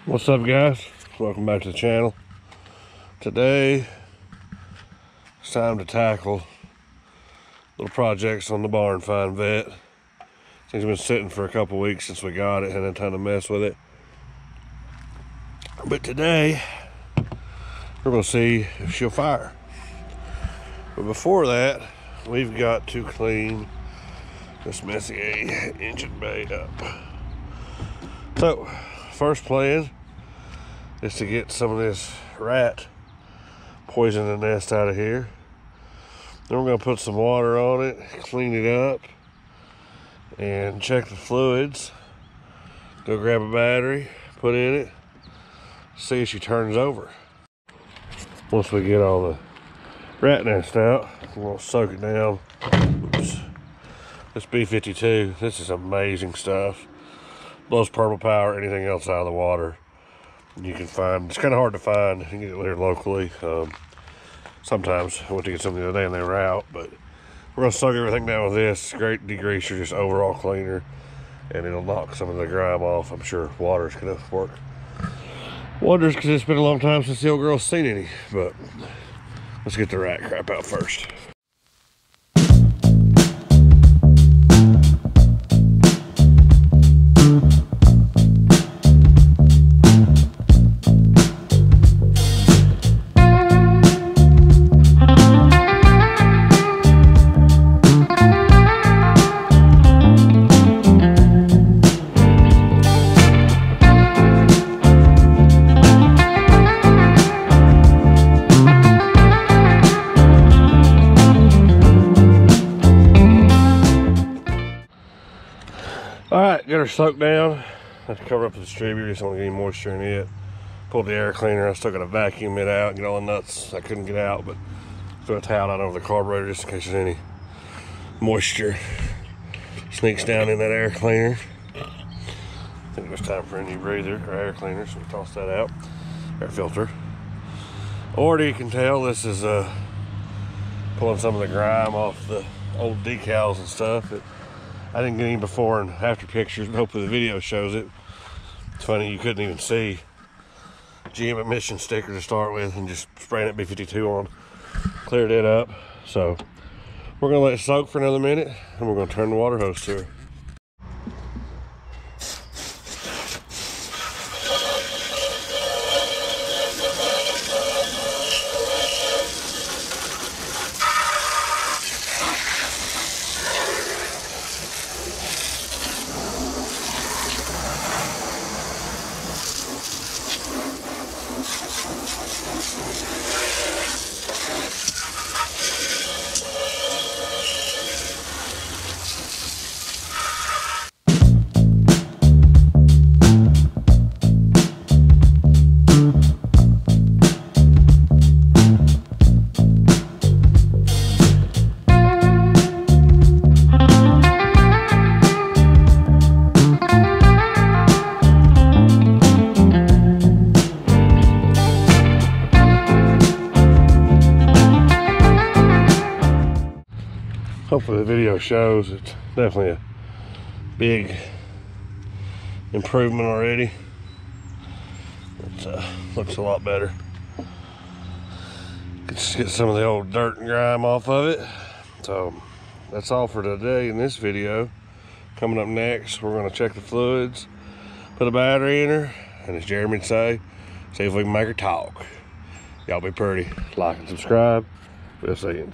What's up, guys? Welcome back to the channel. Today it's time to tackle little projects on the barn find vet. Things been sitting for a couple weeks since we got it, hadn't had time to mess with it. But today we're gonna see if she'll fire. But before that, we've got to clean this messy engine bay up. So first plan is to get some of this rat poison in the nest out of here. Then we're going to put some water on it, clean it up, and check the fluids. Go grab a battery, put in it, see if she turns over. Once we get all the rat nest out, we're going to soak it down. Oops. This B52, this is amazing stuff. Blows purple power, anything else out of the water you can find. It's kind of hard to find. You can get it here locally. Sometimes I went to get something the other day and they were out, but we're gonna soak everything down with this. Great degreaser, just overall cleaner, and it'll knock some of the grime off. I'm sure water's gonna work wonders because it's been a long time since the old girl's seen any. But let's get the rat crap out first. Alright, got her soaked down. I have to cover up the distributor, just don't get any moisture in it. Pulled the air cleaner, I still got to vacuum it out, get all the nuts I couldn't get out, but throw a towel out over the carburetor just in case there's any moisture sneaks down in that air cleaner. I think it was time for a new breather or air cleaner, so we toss that out. Air filter. Already you can tell this is pulling some of the grime off the old decals and stuff. I didn't get any before and after pictures, but hopefully the video shows it. It's funny, you couldn't even see GM emission sticker to start with, and just spraying that B52 on cleared it up. So we're gonna let it soak for another minute, and we're gonna turn the water hose to her. Hopefully the video shows. It's definitely a big improvement already. It looks a lot better. Just get some of the old dirt and grime off of it. So that's all for today in this video. Coming up next, we're going to check the fluids, put a battery in her, and as Jeremy would say, see if we can make her talk. Y'all be pretty. Like and subscribe. We'll see you.